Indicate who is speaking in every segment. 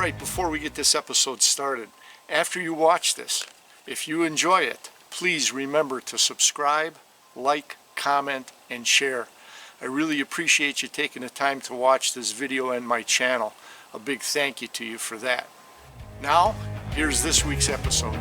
Speaker 1: Alright, before we get this episode started, after you watch this, if you enjoy it, please remember to subscribe, like, comment, and share. I really appreciate you taking the time to watch this video and my channel. A big thank you to you for that. Now, here's this week's episode.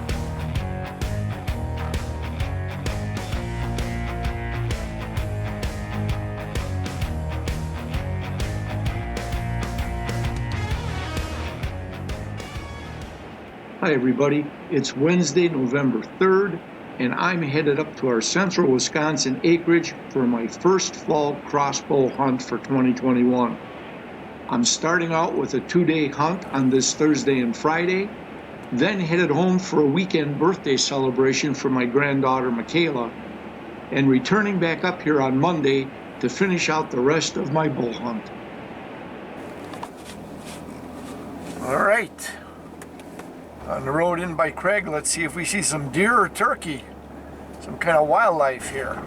Speaker 2: Hi everybody, it's Wednesday, November 3rd, and I'm headed up to our central Wisconsin acreage for my first fall crossbow hunt for 2021. I'm starting out with a 2-day hunt on this Thursday and Friday, then headed home for a weekend birthday celebration for my granddaughter Michaela, and returning back up here on Monday to finish out the rest of my bull hunt.
Speaker 1: Alright. On the road in by Craig, let's see if we see some deer or turkey. Some kind of wildlife here.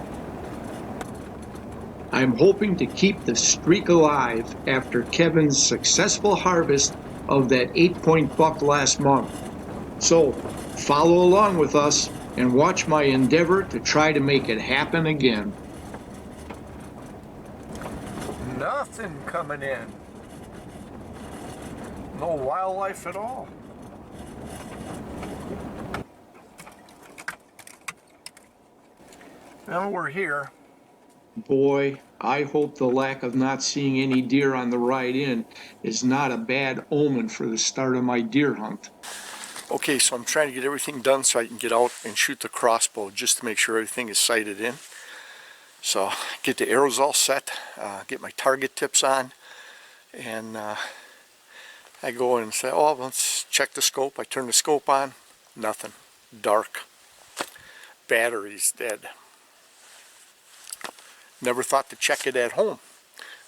Speaker 2: I'm hoping to keep the streak alive after Kevin's successful harvest of that 8-point buck last month. So, follow along with us and watch my endeavor to try to make it happen again.
Speaker 1: Nothing coming in. No wildlife at all. Now we're here.
Speaker 2: Boy, I hope the lack of not seeing any deer on the ride in is not a bad omen for the start of my deer hunt.
Speaker 1: Okay, so I'm trying to get everything done so I can get out and shoot the crossbow just to make sure everything is sighted in. So get the arrows all set, get my target tips on, and I go in and say, oh, let's check the scope. I turn the scope on, nothing, dark, battery's dead. Never thought to check it at home.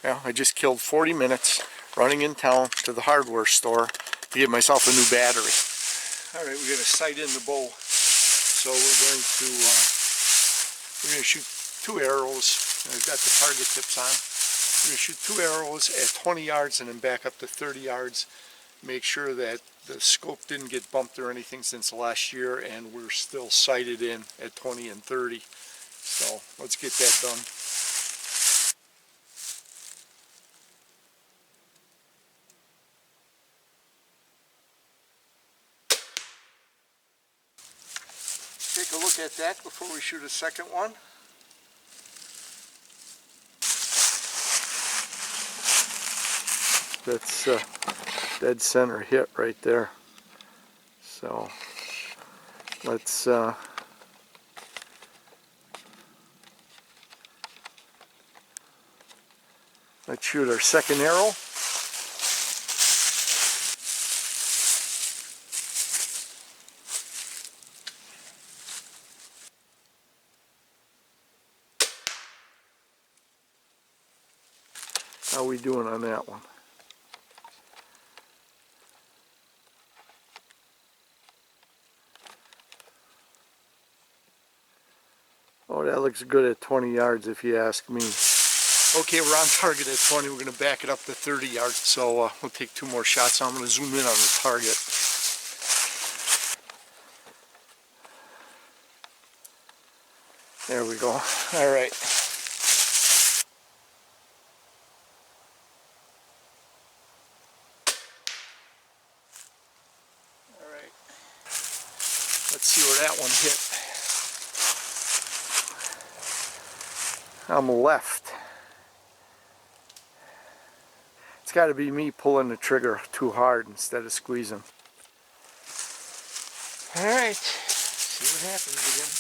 Speaker 1: Well, I just killed 40 minutes running in town to the hardware store to get myself a new battery. Alright, we're going to sight in the bow. So we're going to shoot 2 arrows. I've got the target tips on. We're going to shoot 2 arrows at 20 yards and then back up to 30 yards. Make sure that the scope didn't get bumped or anything since last year, and we're still sighted in at 20 and 30. So let's get that done. Take a look at that before we shoot a second one. That's dead center hit right there. So let's shoot our second arrow. How are we doing on that one? Oh, that looks good at 20 yards if you ask me. Okay, we're on target at 20. We're going to back it up to 30 yards. So we'll take 2 more shots. So I'm going to zoom in on the target. There we go. All right. Let's see where that one hit. On the left. It's got to be me pulling the trigger too hard instead of squeezing. Alright, see what happens again.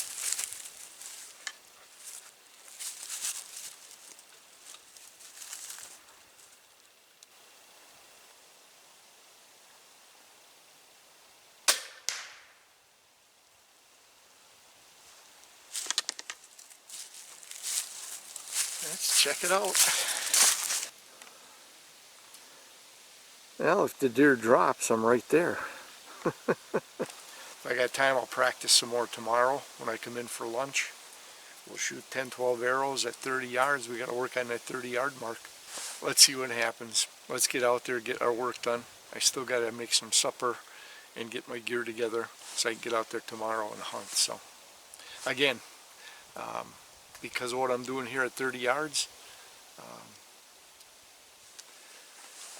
Speaker 1: Let's check it out. Well, if the deer drops, I'm right there. If I got time, I'll practice some more tomorrow when I come in for lunch. We'll shoot 10-12 arrows at 30 yards. We got to work on that 30-yard mark. Let's see what happens. Let's get out there, get our work done. I still got to make some supper and get my gear together so I can get out there tomorrow and hunt. So again, because of what I'm doing here at 30 yards,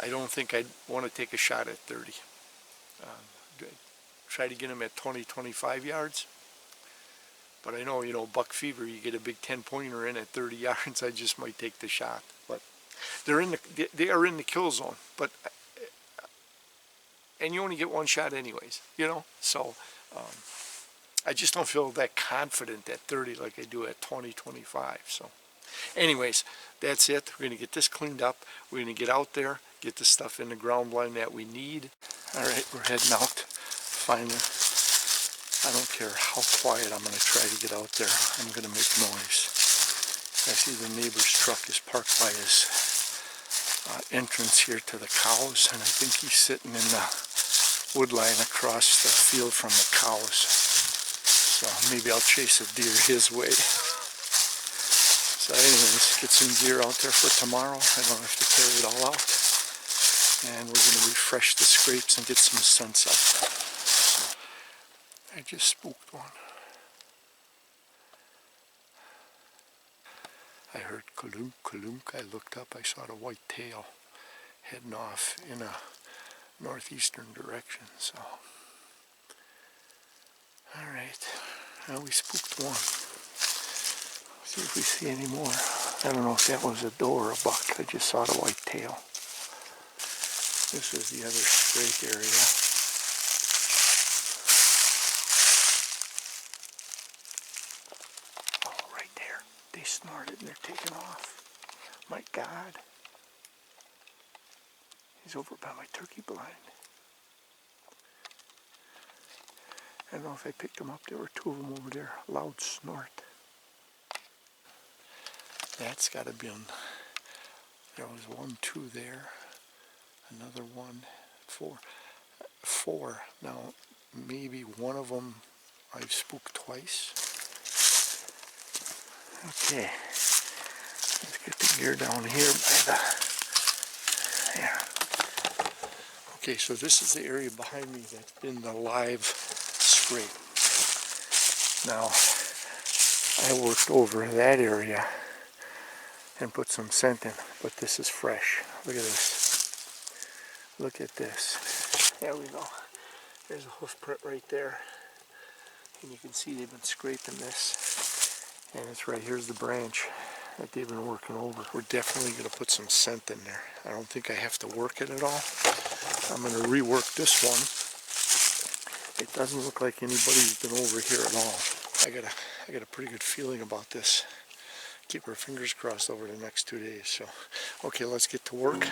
Speaker 1: I don't think I'd want to take a shot at 30. Try to get them at 20, 25 yards. But I know, buck fever, you get a big 10-pointer in at 30 yards, I just might take the shot. But they are in the kill zone. But and you only get one shot anyways, So I just don't feel that confident at 30 like I do at 20, 25. So anyways, that's it. We're going to get this cleaned up. We're going to get out there, get the stuff in the ground blind that we need. All right, we're heading out finally. I don't care how quiet, I'm going to try to get out there. I'm going to make noise. I see the neighbor's truck is parked by his entrance here to the cows, and I think he's sitting in the wood line across the field from the cows. So maybe I'll chase a deer his way. So anyways, get some gear out there for tomorrow. I don't have to carry it all out. And we're going to refresh the scrapes and get some scents up. I just spooked one. I heard kalunk, kalunk. I looked up, I saw the white tail heading off in a northeastern direction. So, alright, well, we spooked one. See if we see any more. I don't know if that was a doe or a buck. I just saw the white tail. This is the other scrape area. They snorted and they're taking off. My God. He's over by my turkey blind. I don't know if I picked them up. There were two of them over there. Loud snort. That's got to be on. There was 1, 2 there. Another 1, 4. 4. Now, maybe one of them I've spooked twice. Okay, let's get the gear down here by the, Okay, so this is the area behind me that's been the live scrape. Now, I worked over that area and put some scent in, but this is fresh. Look at this. Look at this. There we go. There's a hoof print right there. And you can see they've been scraping this. And it's right here's the branch that they've been working over. We're definitely going to put some scent in there. I don't think I have to work it at all. I'm going to rework this one. It doesn't look like anybody's been over here at all. I got a pretty good feeling about this. Keep our fingers crossed over the next 2 days. So, okay, let's get to work.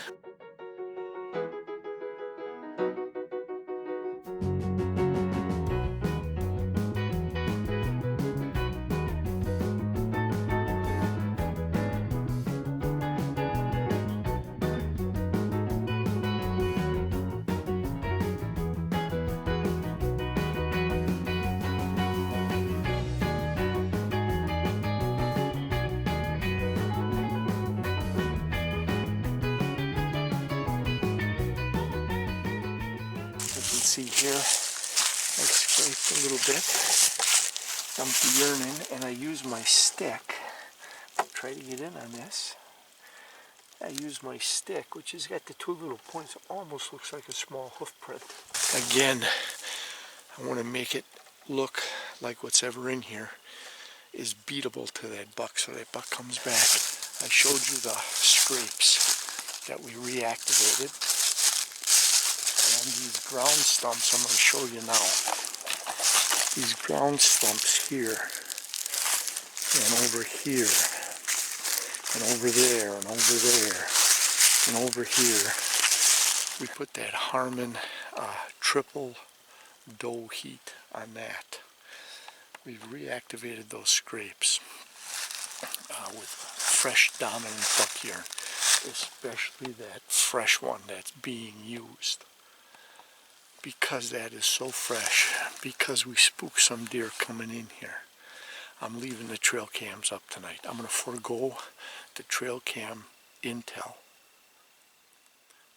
Speaker 1: See here, I scraped a little bit, dumped the urine in, and I used my stick. Try to get in on this. I used my stick, which has got the 2 little points. It almost looks like a small hoof print. Again, I want to make it look like what's ever in here is beatable to that buck, so that buck comes back. I showed you the scrapes that we reactivated. And these ground stumps I'm going to show you now. These ground stumps here, and over here, and over there, and over there, and over here. We put that Harmon triple doe heat on that. We've reactivated those scrapes with fresh dominant buck urine, especially that fresh one that's being used. Because that is so fresh, because we spooked some deer coming in here, I'm leaving the trail cams up tonight. I'm going to forego the trail cam intel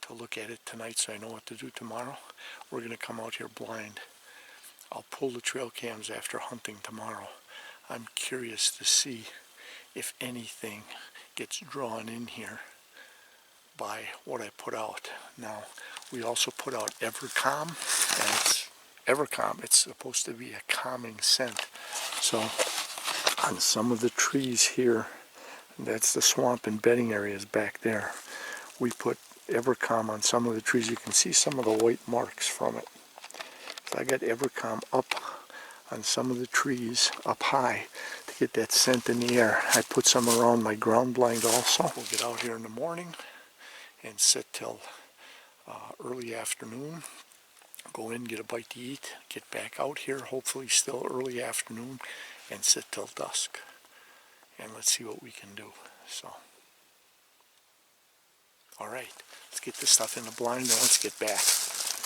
Speaker 1: to to look at it tonight so I know what to do tomorrow. We're going to come out here blind. I'll pull the trail cams after hunting tomorrow. I'm curious to see if anything gets drawn in here by what I put out. Now, we also put out Evercalm, and it's Evercalm. It's supposed to be a calming scent. So, on some of the trees here, that's the swamp and bedding areas back there, we put Evercalm on some of the trees. You can see some of the white marks from it. So I got Evercalm up on some of the trees up high to get that scent in the air. I put some around my ground blind also. We'll get out here in the morning and sit till early afternoon. Go in, get a bite to eat, get back out here, hopefully still early afternoon, and sit till dusk. And let's see what we can do. So, alright, let's get this stuff in the blind and let's get back.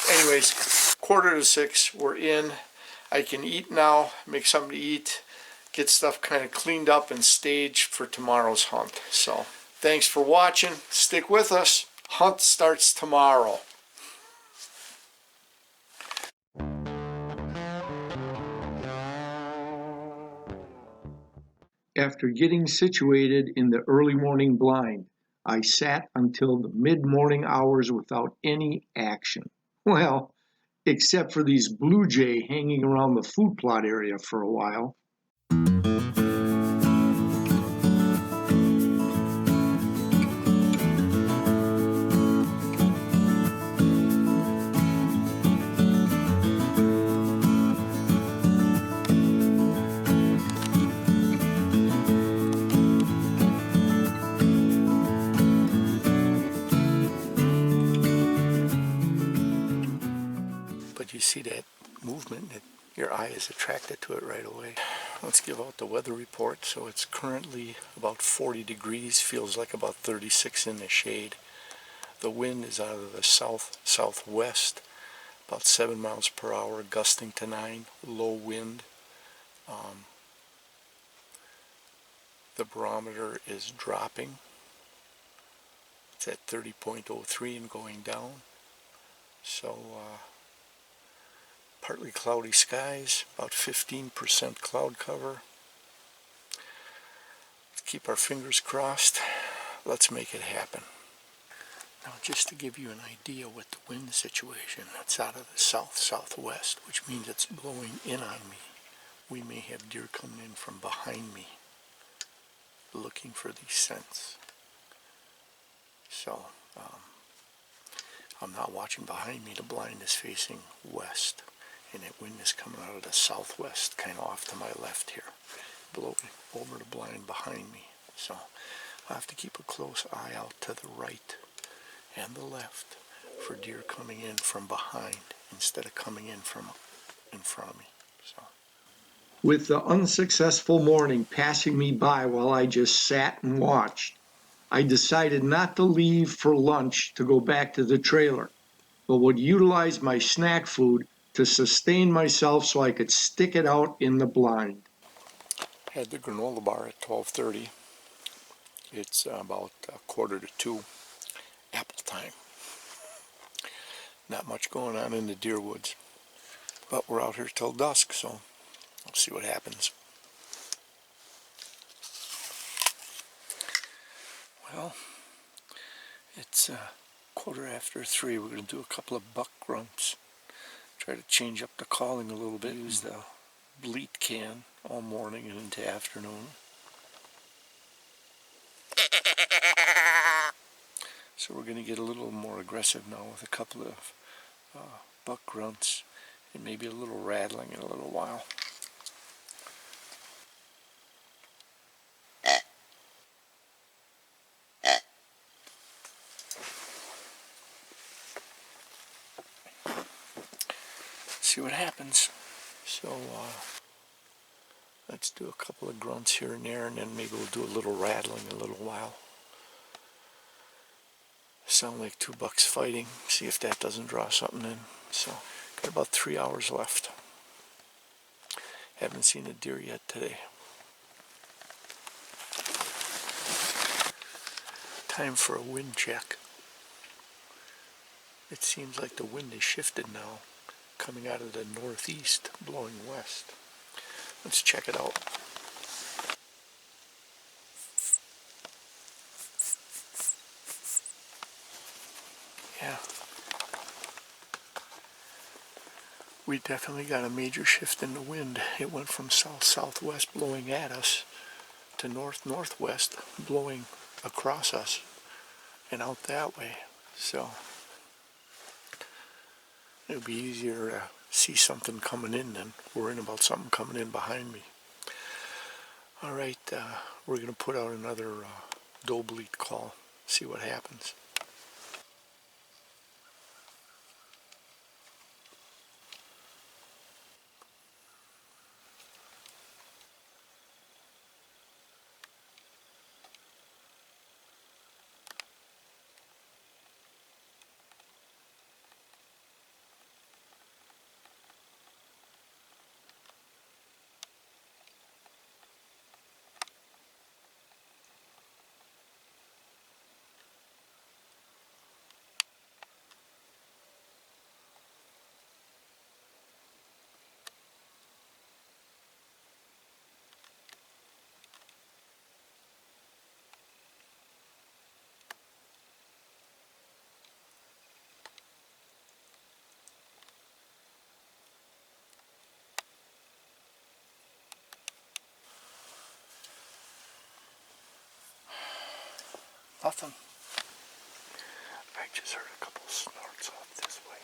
Speaker 1: Anyways, 5:45, we're in. I can eat now, make something to eat, get stuff kind of cleaned up and staged for tomorrow's hunt. So, thanks for watching. Stick with us. Hunt starts tomorrow.
Speaker 2: After getting situated in the early morning blind, I sat until the mid-morning hours without any action. Well, except for these blue jay hanging around the food plot area for a while.
Speaker 1: But you see that movement, your eye is attracted to it right away. Let's give out the weather report. So it's currently about 40 degrees, feels like about 36 in the shade. The wind is out of the southwest, about 7 miles per hour, gusting to 9, low wind. The barometer is dropping. It's at 30.03 and going down. So, partly cloudy skies, about 15% cloud cover. Let's keep our fingers crossed. Let's make it happen. Now, just to give you an idea with the wind situation, it's out of the south-southwest, which means it's blowing in on me. We may have deer coming in from behind me, looking for these scents. So, I'm not watching behind me. The blind is facing west, and that wind is coming out of the southwest, kind of off to my left here, blowing over the blind behind me. So I'll have to keep a close eye out to the right and the left for deer coming in from behind instead of coming in from in front of me. So,
Speaker 2: With the unsuccessful morning passing me by while I just sat and watched, I decided not to leave for lunch to go back to the trailer, but would utilize my snack food to sustain myself so I could stick it out in the blind.
Speaker 1: had the granola bar at 12:30. It's about 1:45, apple time. Not much going on in the deer woods, but we're out here till dusk, so we'll see what happens. Well, it's 3:15. We're going to do a couple of buck grunts. Try to change up the calling a little bit. Use the bleat can all morning and into afternoon. So we're going to get a little more aggressive now with a couple of buck grunts and maybe a little rattling in a little while. See what happens. So let's do a couple of grunts here and there, and then maybe we'll do a little rattling in a little while. Sound like two bucks fighting. See if that doesn't draw something in. So got about 3 hours left. Haven't seen a deer yet today. Time for a wind check. It seems like the wind is shifted now, coming out of the northeast, blowing west. Let's check it out. Yeah. We definitely got a major shift in the wind. It went from south-southwest blowing at us to north-northwest blowing across us and out that way. So it would be easier to see something coming in than worrying about something coming in behind me. All right, we're going to put out another doe bleat call, see what happens. Nothing. I just heard a couple snorts off this way.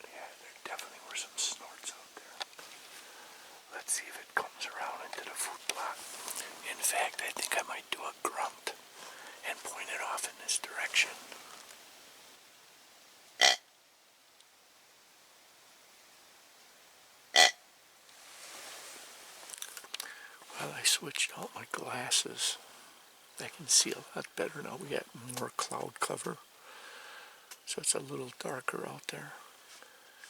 Speaker 1: Yeah, there definitely were some snorts out there. Let's see if it comes around into the food plot. In fact, I think I might do a grunt and point it off in this direction. Well, I switched out my glasses. I can see a lot better now. We got more cloud cover, so it's a little darker out there.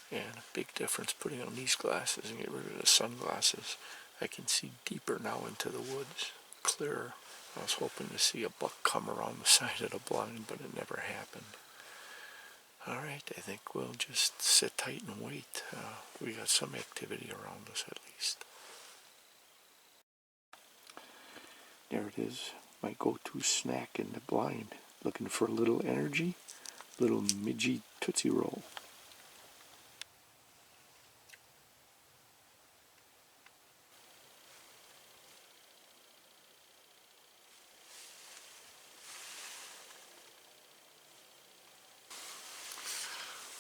Speaker 1: And a big difference putting on these glasses and get rid of the sunglasses. I can see deeper now into the woods, clearer. I was hoping to see a buck come around the side of the blind, but it never happened. All right, I think we'll just sit tight and wait. We got some activity around us at least. There it is, my go-to snack in the blind. Looking for a little energy, little midgy Tootsie Roll.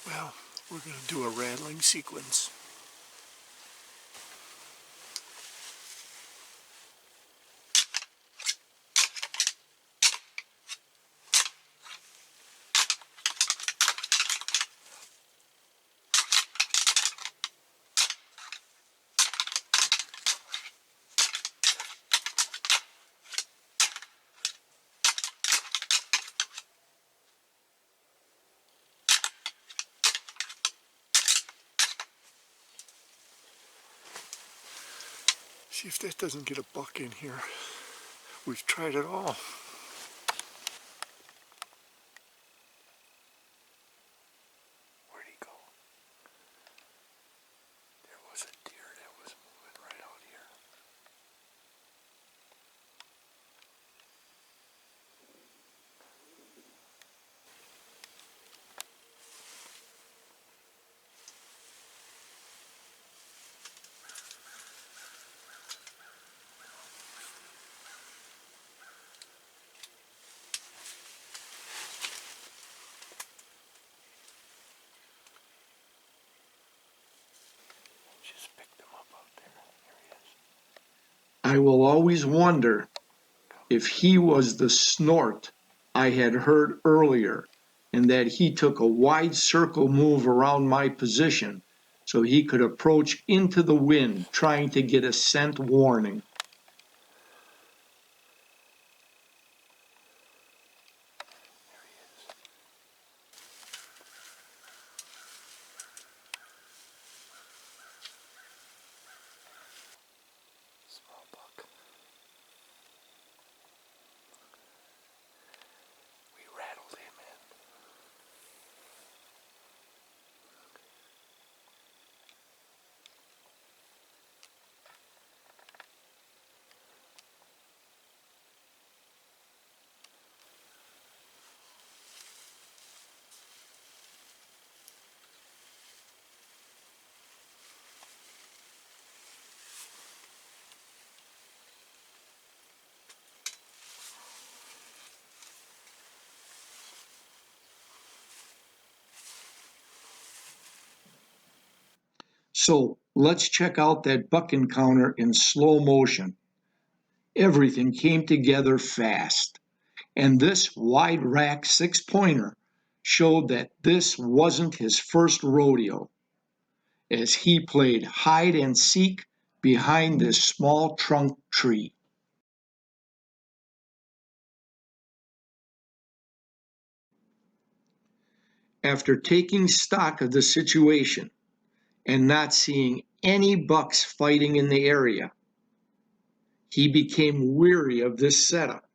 Speaker 1: Well, we're going to do a rattling sequence. See if that doesn't get a buck in here. We've tried it all. Where'd he go? There was a deer that was moving right out here. Just picked him up out there. Here he is.
Speaker 2: I will always wonder if he was the snort I had heard earlier, and that he took a wide circle move around my position so he could approach into the wind, trying to get a scent warning.
Speaker 1: There he is. Small buck.
Speaker 2: So let's check out that buck encounter in slow motion. Everything came together fast, and this wide rack 6-pointer showed that this wasn't his first rodeo, as he played hide and seek behind this small trunk tree. After taking stock of the situation and not seeing any bucks fighting in the area, he became weary of this setup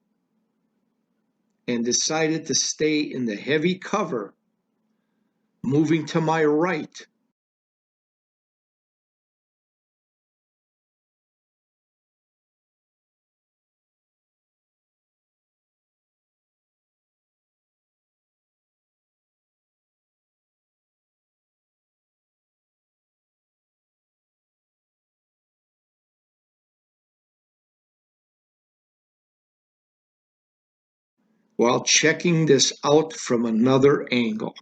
Speaker 2: and decided to stay in the heavy cover. Moving to my right, while checking this out from another angle.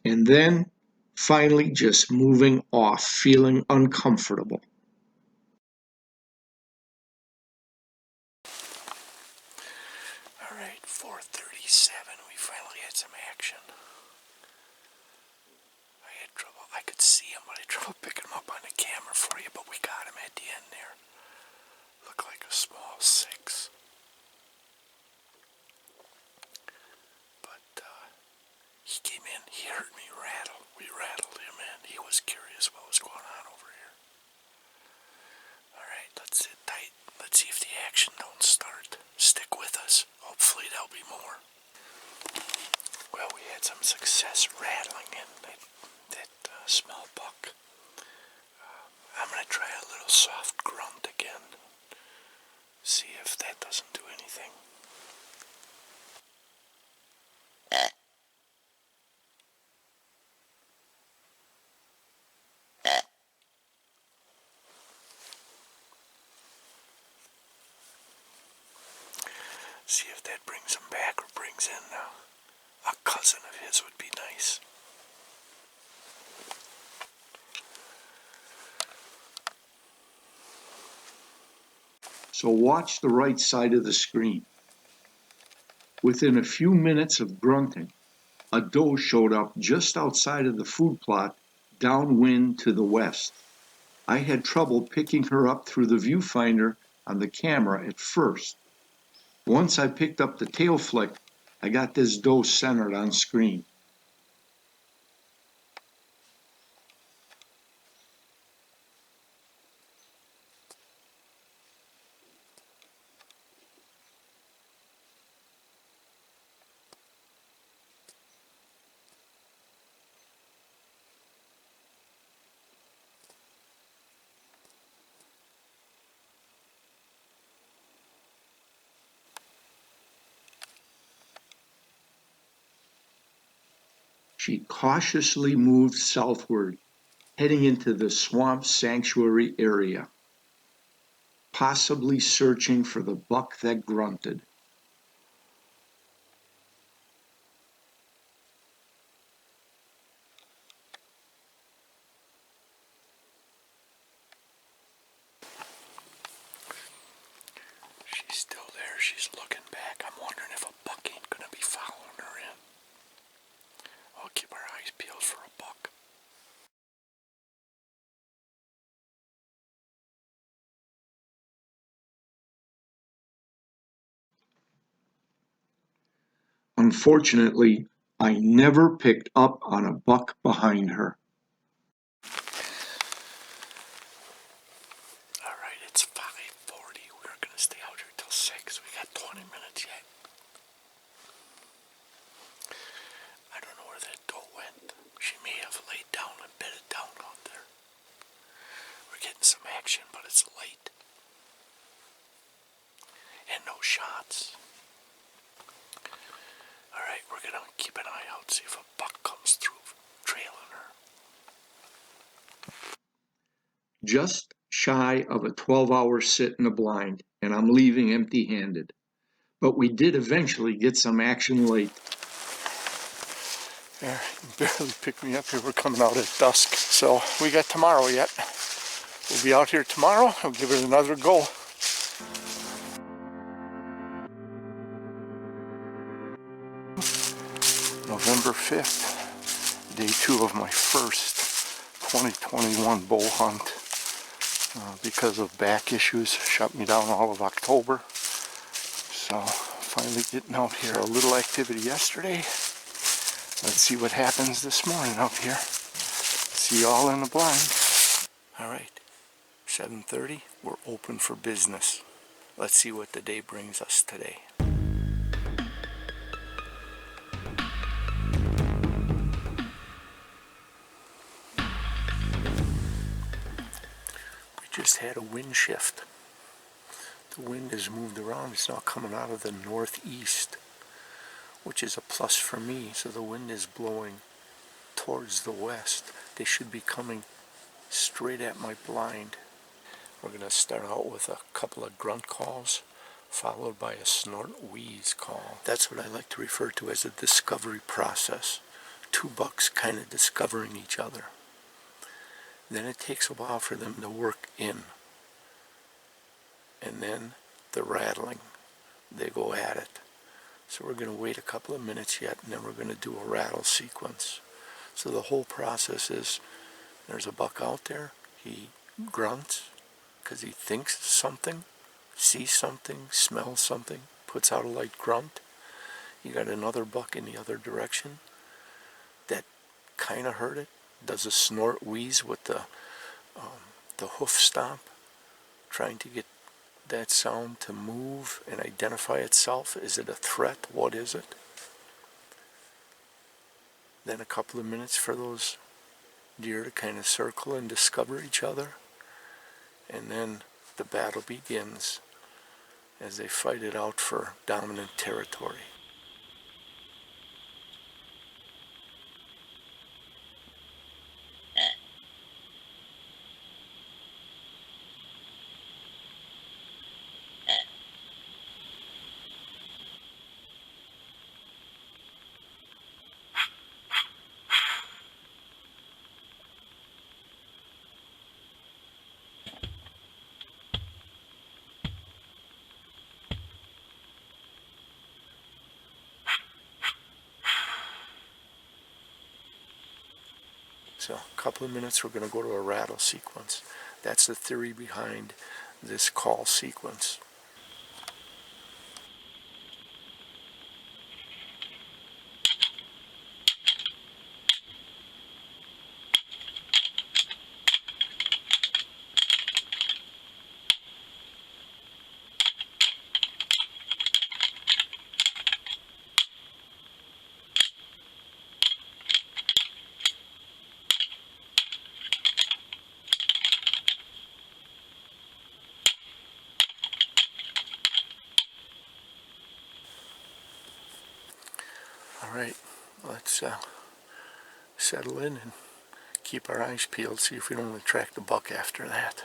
Speaker 2: And then finally just moving off, feeling uncomfortable.
Speaker 1: All right, 437. We finally had some action. I had trouble. I could see him, but I had trouble picking him up on the camera for you, but we got him at the end there. Looked like a small 6. But he came in, he heard me rattle. We rattled him in. He was curious what was going on over here. Alright, let's sit tight. Let's see if the action don't start. Stick with us. Hopefully there'll be more. Well, we had some success rattling in that small buck. I'm going to try a little soft grunt again. See if that doesn't do anything. See if that brings him back or brings in a cousin of his would be nice.
Speaker 2: So watch the right side of the screen. Within a few minutes of grunting, a doe showed up just outside of the food plot, downwind to the west. I had trouble picking her up through the viewfinder on the camera at first. Once I picked up the tail flick, I got this doe centered on screen. She cautiously moved southward, heading into the swamp sanctuary area, possibly searching for the buck that grunted.
Speaker 1: She's still there. She's looking back. I'm wondering if a buck ain't gonna be following her in. I'll keep our eyes peeled for a buck.
Speaker 2: Unfortunately, I never picked up on a buck behind her.
Speaker 1: Alright, it's 5:40. We're gonna stay out here till 6. We got 20 minutes yet. I don't know where that doe went. She may have laid down and bedded down out there. We're getting some action, but it's late. And no shots. Alright, we're gonna keep an eye out, see if a buck comes through trailing her.
Speaker 2: Just shy of a 12-hour sit in the blind, and I'm leaving empty-handed. But we did eventually get some action late.
Speaker 1: Yeah, you barely picked me up here. We're coming out at dusk, so we got tomorrow yet. We'll be out here tomorrow. I'll give it another go. November 5th, day 2 of my first 2021 bow hunt. Because of back issues, shut me down all of October. So finally getting out here. A little activity yesterday. Let's see what happens this morning out here. See you all in the blind. All right, 7:30. We're open for business. Let's see what the day brings us today. Just had a wind shift. The wind has moved around. It's now coming out of the northeast, which is a plus for me. So the wind is blowing towards the west. They should be coming straight at my blind. We're going to start out with a couple of grunt calls, followed by a snort wheeze call. That's what I like to refer to as a discovery process. Two bucks kind of discovering each other. Then it takes a while for them to work in. And then the rattling. They go at it. So we're going to wait a couple of minutes yet, and then we're going to do a rattle sequence. So the whole process is, there's a buck out there. He grunts because he thinks something, sees something, smells something, puts out a light grunt. You got another buck in the other direction that kind of heard it. Does a snort wheeze with the hoof stomp, trying to get that sound to move and identify itself. Is it a threat? What is it? Then a couple of minutes for those deer to kind of circle and discover each other. And then the battle begins as they fight it out for dominant territory. So a couple of minutes, we're going to go to a rattle sequence. That's the theory behind this call sequence. All right, let's settle in and keep our eyes peeled, see if we don't attract a buck after that.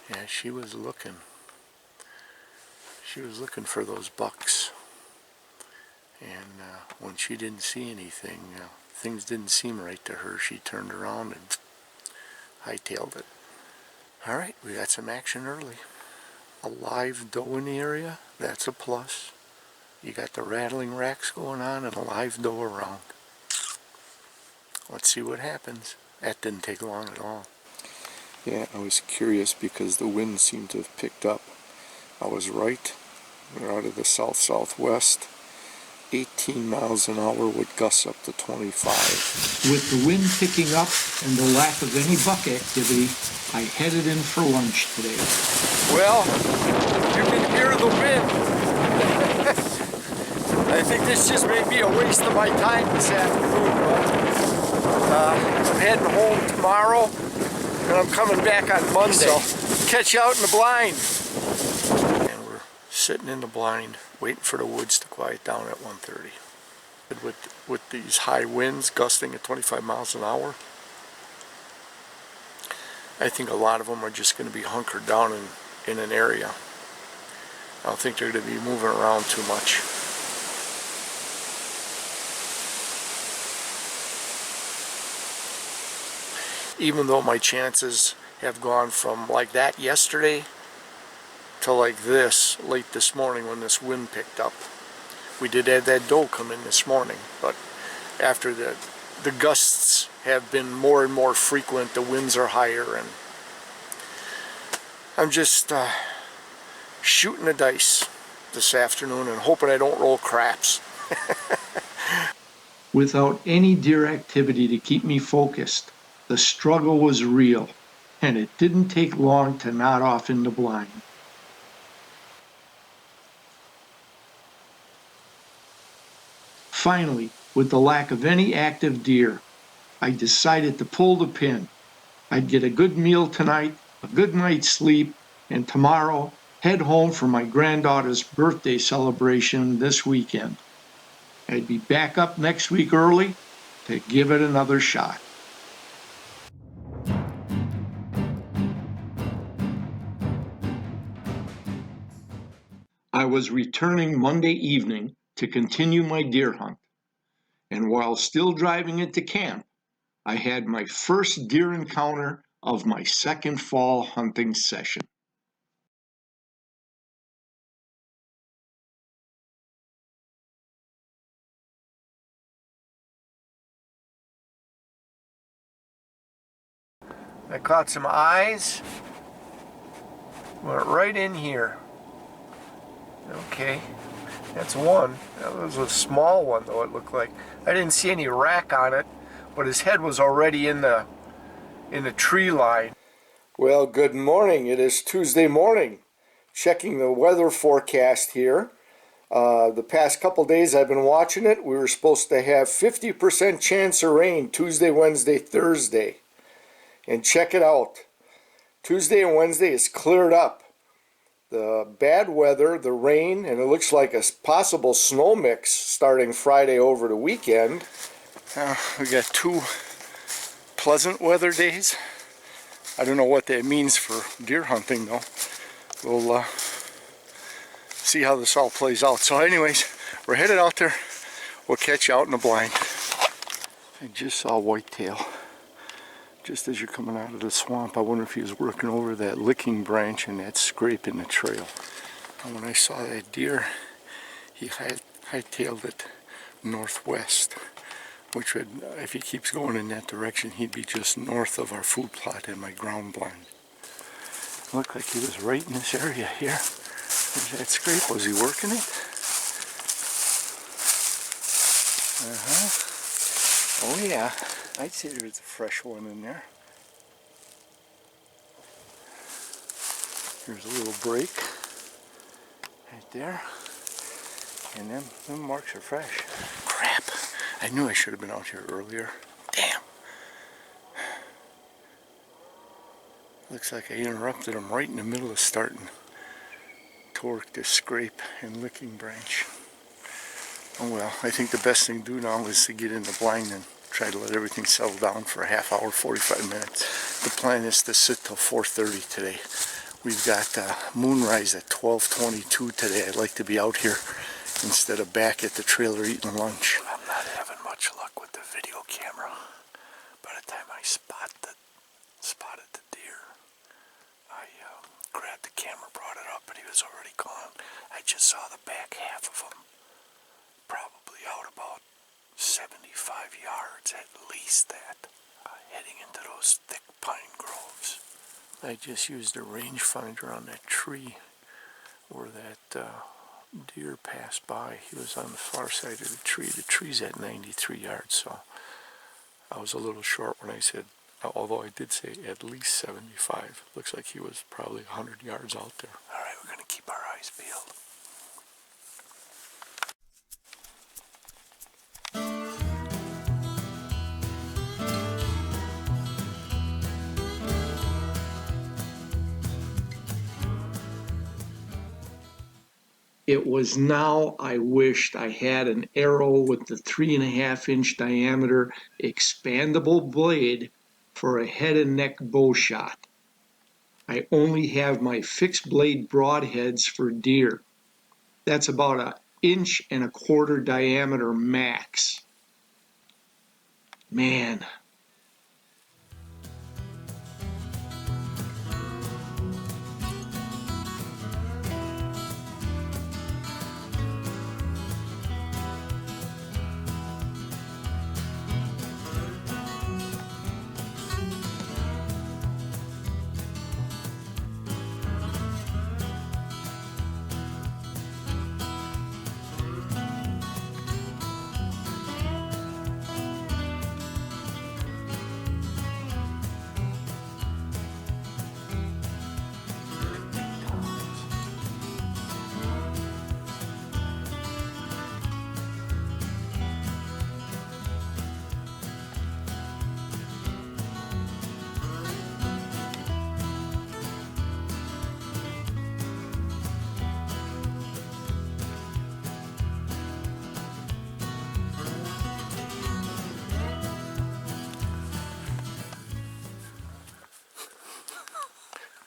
Speaker 1: Yeah, she was looking for those bucks, and when she didn't see anything, things didn't seem right to her, she turned around and hightailed it. All right, we got some action early. A live doe in the area, that's a plus. You got the rattling racks going on and a live doe around. Let's see what happens. That didn't take long at all. Yeah, I was curious because the wind seemed to have picked up. I was right. We're out of the south-southwest. 18 miles an hour with gusts up to 25.
Speaker 2: With the wind picking up and the lack of any buck activity, I headed in for lunch today.
Speaker 1: Well, you can hear the wind. I think this just may be a waste of my time this afternoon, but I'm heading home tomorrow, and I'm coming back on Monday. So catch you out in the blind. And we're sitting in the blind, waiting for the woods to quiet down at 1:30. With these high winds gusting at 25 miles an hour, I think a lot of them are just going to be hunkered down in an area. I don't think they're going to be moving around too much. Even though my chances have gone from like that yesterday to like this late this morning when this wind picked up. We did have that doe come in this morning, but after the gusts have been more and more frequent, the winds are higher, and I'm just shooting the dice this afternoon and hoping I don't roll craps.
Speaker 2: Without any deer activity to keep me focused, the struggle was real, and it didn't take long to nod off in the blind. Finally, with the lack of any active deer, I decided to pull the pin. I'd get a good meal tonight, a good night's sleep, and tomorrow head home for my granddaughter's birthday celebration this weekend. I'd be back up next week early to give it another shot. I was returning Monday evening to continue my deer hunt, and while still driving into camp, I had my first deer encounter of my second fall hunting session.
Speaker 1: I caught some eyes, went right in here. Okay, that's one. That was a small one though, it looked like. I didn't see any rack on it, but his head was already in the tree line. Well, good morning. It is Tuesday morning. Checking the weather forecast here. The past couple days I've been watching it. We were supposed to have 50% chance of rain Tuesday, Wednesday, Thursday. And check it out. Tuesday and Wednesday is cleared up. The bad weather, the rain, and it looks like a possible snow mix starting Friday over the weekend. We got 2 pleasant weather days. I don't know what that means for deer hunting though. We'll see how this all plays out. So anyways, we're headed out there. We'll catch you out in the blind. I just saw whitetail just as you're coming out of the swamp. I wonder if he was working over that licking branch and that scrape in the trail. And when I saw that deer, he hightailed it northwest, which would, if he keeps going in that direction, he'd be just north of our food plot and my ground blind. Looked like he was right in this area here. There's that scrape. Was he working it? Oh yeah. I'd say there's a fresh one in there. There's a little break right there. And them marks are fresh. Crap. I knew I should have been out here earlier. Damn. Looks like I interrupted him right in the middle of starting to work this scrape and licking branch. Oh well, I think the best thing to do now is to get in the blind and try to let everything settle down for a half hour, 45 minutes. The plan is to sit till 4:30 today. We've got moonrise at 12:22 today. I'd like to be out here instead of back at the trailer eating lunch. I'm not having much luck with the video camera. By the time I spotted the deer, I grabbed the camera, brought it up, but he was already gone. I just saw the back half of him, probably out about 75 yards, at least that, heading into those thick pine groves. I just used a rangefinder on that tree where that deer passed by. He was on the far side of the tree. The tree's at 93 yards, so I was a little short when I said, although I did say at least 75. Looks like he was probably 100 yards out there. All right, we're going to keep our eyes peeled.
Speaker 2: It was now I wished I had an arrow with the 3.5-inch diameter expandable blade for a head and neck bow shot. I only have my fixed blade broadheads for deer. That's about 1.25 inch diameter max. Man,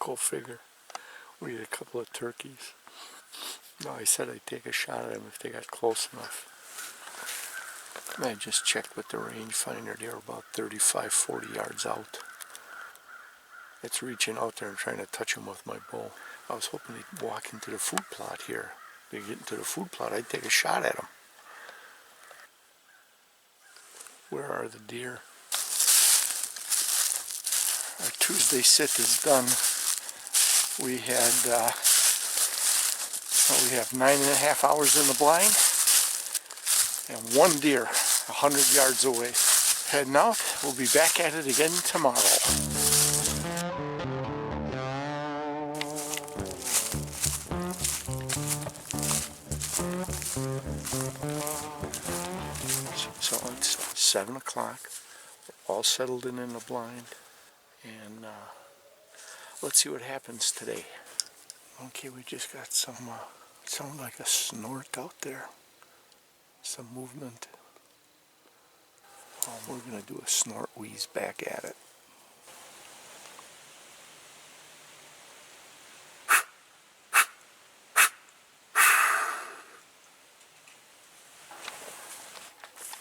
Speaker 1: Go figure. We had a couple of turkeys. No, I said I'd take a shot at them if they got close enough. I just checked with the rangefinder. They were about 35, 40 yards out. It's reaching out there and trying to touch them with my bow. I was hoping they'd walk into the food plot here. They get into the food plot, I'd take a shot at them. Where are the deer? Our Tuesday sit is done. We have 9.5 hours in the blind and one deer 100 yards away. Heading out. We'll be back at it again tomorrow. So it's 7 o'clock. We're all settled in the blind. And let's see what happens today. Okay, we just got some, sounded like a snort out there. Some movement. We're going to do a snort wheeze back at it.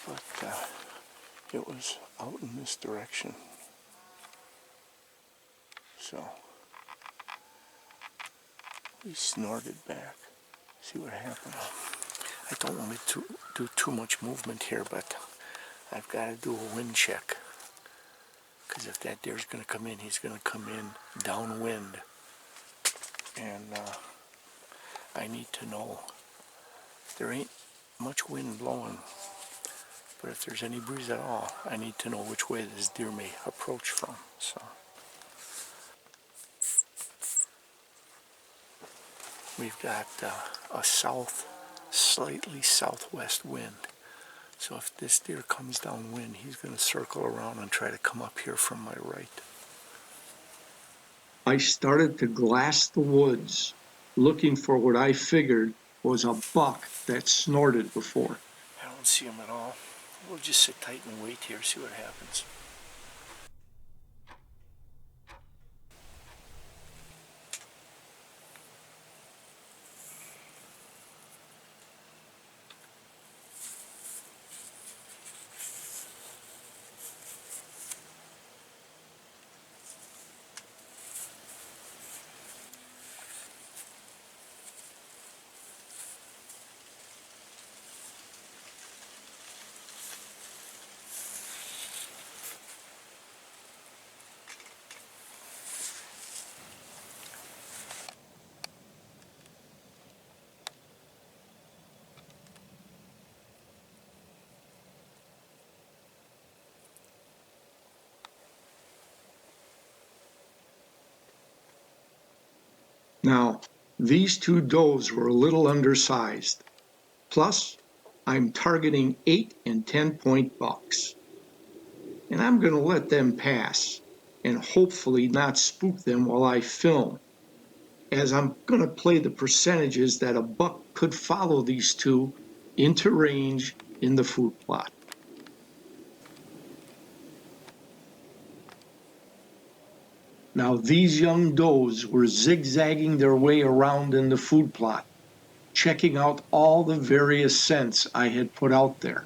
Speaker 1: But it was out in this direction. So we snorted back. See what happens. I don't want to do too much movement here, but I've got to do a wind check. Because if that deer's going to come in, he's going to come in downwind. And I need to know. There ain't much wind blowing, but if there's any breeze at all, I need to know which way this deer may approach from. So we've got a slightly southwest wind. So if this deer comes downwind, he's going to circle around and try to come up here from my right.
Speaker 2: I started to glass the woods, looking for what I figured was a buck that snorted before.
Speaker 1: I don't see him at all. We'll just sit tight and wait here, see what happens.
Speaker 2: Now, these two does were a little undersized. Plus, I'm targeting 8 and 10-point bucks. And I'm going to let them pass and hopefully not spook them while I film, as I'm going to play the percentages that a buck could follow these two into range in the food plot. Now, these young does were zigzagging their way around in the food plot, checking out all the various scents I had put out there.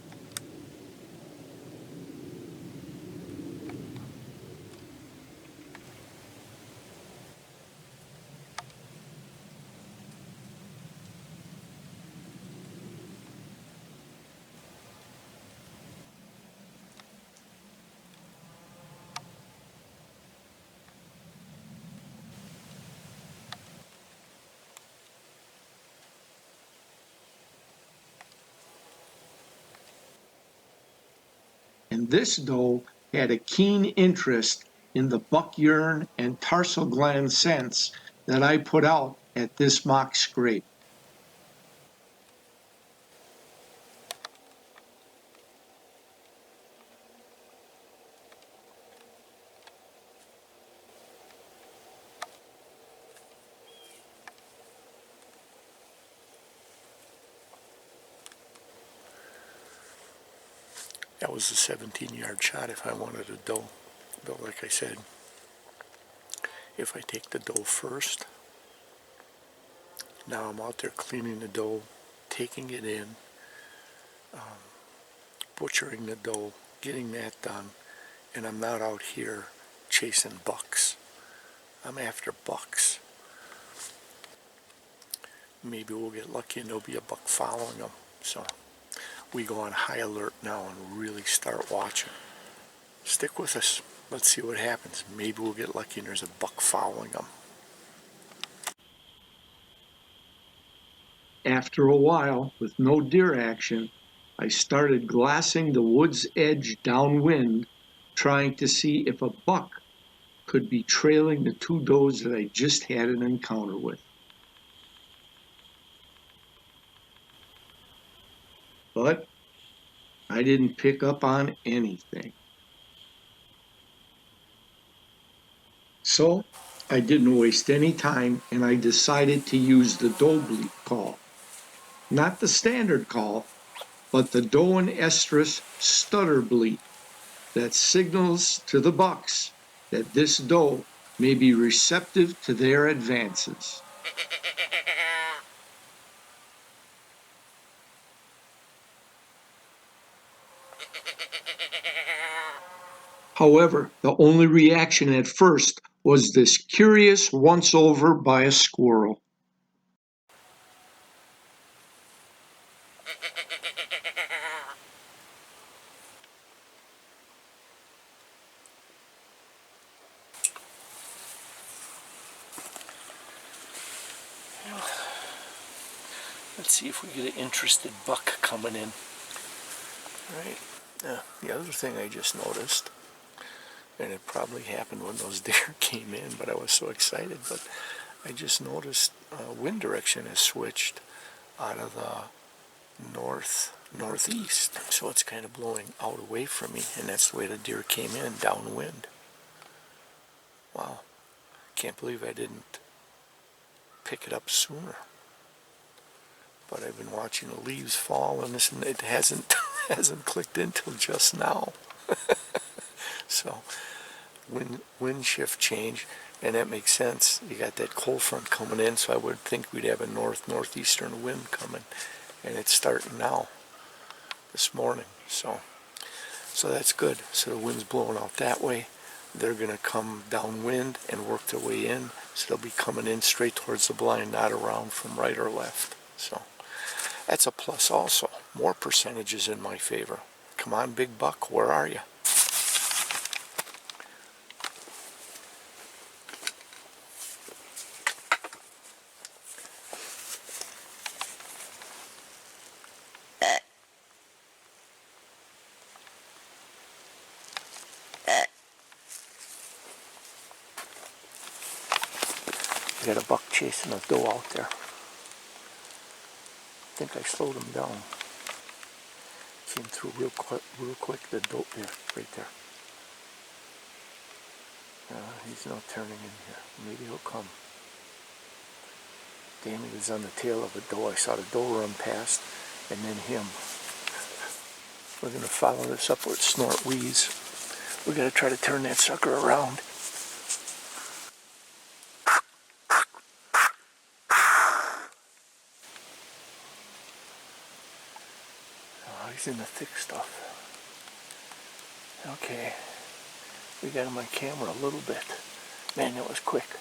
Speaker 2: And this doe had a keen interest in the buck urine and tarsal gland scents that I put out at this mock scrape.
Speaker 1: That was a 17-yard shot if I wanted a doe. But like I said, if I take the doe first, now I'm out there cleaning the doe, taking it in, butchering the doe, getting that done, and I'm not out here chasing bucks. I'm after bucks. Maybe we'll get lucky and there'll be a buck following them. So we go on high alert now and really start watching. Stick with us. Let's see what happens. Maybe we'll get lucky and there's a buck following them.
Speaker 2: After a while, with no deer action, I started glassing the wood's edge downwind, trying to see if a buck could be trailing the two does that I just had an encounter with. But I didn't pick up on anything. So I didn't waste any time and I decided to use the doe bleat call. Not the standard call, but the doe and estrus stutter bleat that signals to the bucks that this doe may be receptive to their advances. However, the only reaction at first was this curious once over by a squirrel.
Speaker 1: Let's see if we get an interested buck coming in. All right. The other thing I just noticed, and it probably happened when those deer came in, but I was so excited, but I just noticed wind direction has switched out of the northeast, so it's kind of blowing out away from me, and that's the way the deer came in, downwind. Wow, can't believe I didn't pick it up sooner. But I've been watching the leaves fall, and it hasn't hasn't clicked in till just now. So wind shift change, and that makes sense. You got that cold front coming in, so I would think we'd have a northeastern wind coming, and it's starting now this morning. So that's good. So the wind's blowing out that way. They're going to come downwind and work their way in, so they'll be coming in straight towards the blind, not around from right or left. So that's a plus also. More percentages in my favor. Come on, big buck, where are you? I got a buck chasing a doe out there. I think I slowed him down. Came through real quick, the doe there, right there. He's not turning in here. Maybe he'll come. Damn, he was on the tail of a doe. I saw the doe run past, and then him. We're going to follow this up with Snort Wheeze. We're going to try to turn that sucker around. Oh, he's in the thick stuff. Okay. We got him on camera a little bit. Man, that was quick.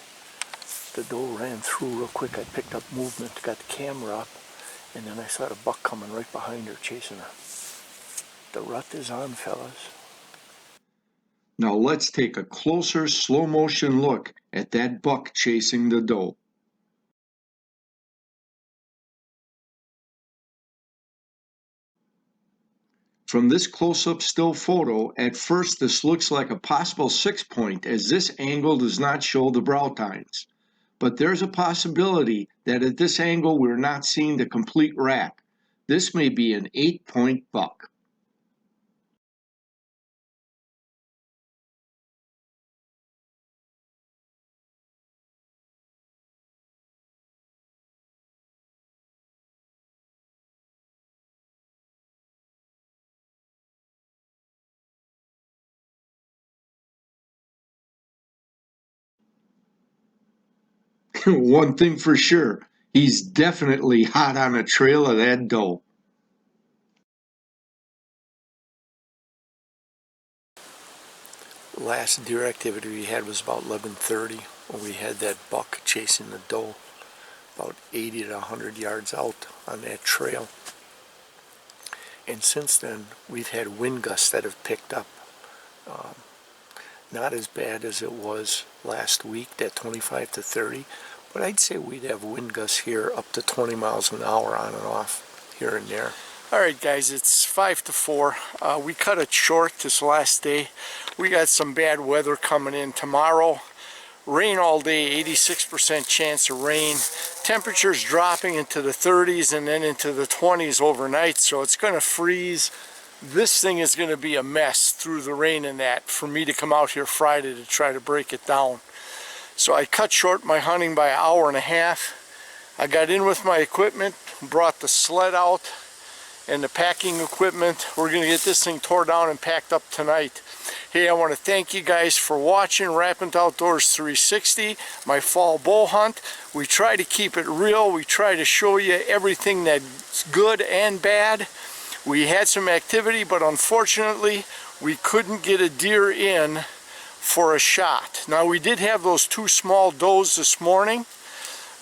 Speaker 1: The doe ran through real quick. I picked up movement, got the camera up, and then I saw the buck coming right behind her, chasing her. The rut is on, fellas.
Speaker 2: Now let's take a closer slow motion look at that buck chasing the doe. From this close-up still photo, at first this looks like a possible 6-point as this angle does not show the brow tines. But there's a possibility that at this angle we're not seeing the complete rack. This may be an 8-point buck. One thing for sure, he's definitely hot on the trail of that doe.
Speaker 1: Last deer activity we had was about 11:30 when we had that buck chasing the doe about 80 to 100 yards out on that trail. And since then we've had wind gusts that have picked up. Not as bad as it was last week, that 25 to 30, but I'd say we'd have wind gusts here up to 20 miles an hour on and off here and there. Alright guys, it's 5 to 4. We cut it short this last day. We got some bad weather coming in tomorrow. Rain all day, 86% chance of rain. Temperatures dropping into the 30s and then into the 20s overnight, so it's going to freeze. This thing is going to be a mess through the rain and that for me to come out here Friday to try to break it down. So I cut short my hunting by an hour and a half. I got in with my equipment, brought the sled out and the packing equipment. We're going to get this thing tore down and packed up tonight. Hey, I want to thank you guys for watching Rapant Outdoors 360, my fall bow hunt. We try to keep it real. We try to show you everything that's good and bad. We had some activity, but unfortunately we couldn't get a deer in for a shot. Now we did have those 2 small does this morning,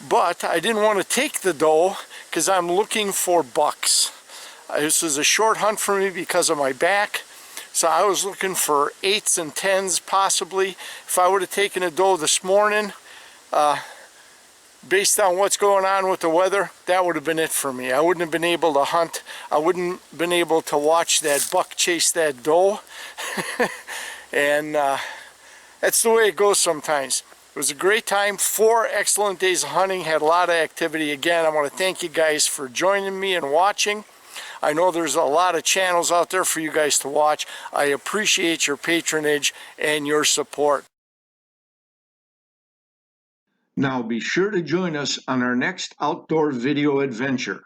Speaker 1: but I didn't want to take the doe because I'm looking for bucks. This is a short hunt for me because of my back, so I was looking for 8s and 10s possibly. If I would have taken a doe this morning, based on what's going on with the weather, that would have been it for me. I wouldn't have been able to hunt. I wouldn't have been able to watch that buck chase that doe. And that's the way it goes sometimes. It was a great time. 4 excellent days of hunting. Had a lot of activity. Again, I want to thank you guys for joining me and watching. I know there's a lot of channels out there for you guys to watch. I appreciate your patronage and your support.
Speaker 2: Now be sure to join us on our next outdoor video adventure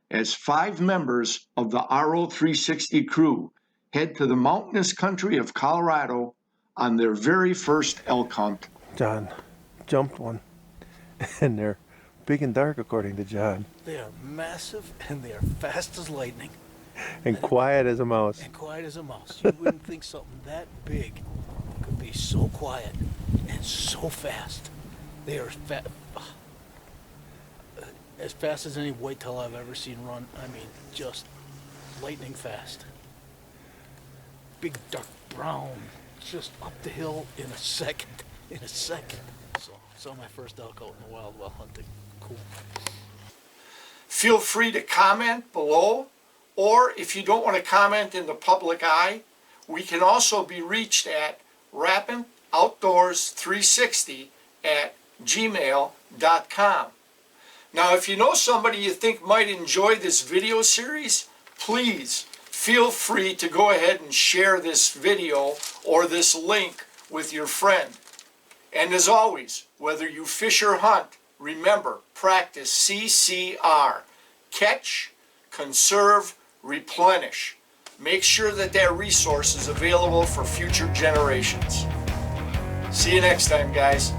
Speaker 2: as 5 members of the RO360 crew head to the mountainous country of Colorado on their very first elk hunt.
Speaker 3: John jumped one, and they're big and dark according to John.
Speaker 4: They are massive and they are fast as lightning.
Speaker 3: And quiet as a mouse.
Speaker 4: And quiet as a mouse. You wouldn't think something that big could be so quiet and so fast. They are as fast as any whitetail I've ever seen run. I mean, just lightning fast. Big dark brown, just up the hill in a second. So, saw my first elk out in the wild while hunting. Cool.
Speaker 1: Feel free to comment below, or if you don't want to comment in the public eye, we can also be reached at Rapant Outdoors 360 at gmail.com. Now, if you know somebody you think might enjoy this video series, please feel free to go ahead and share this video or this link with your friend. And as always, whether you fish or hunt, remember, practice CCR. Catch, conserve, replenish. Make sure that that resource is available for future generations. See you next time, guys.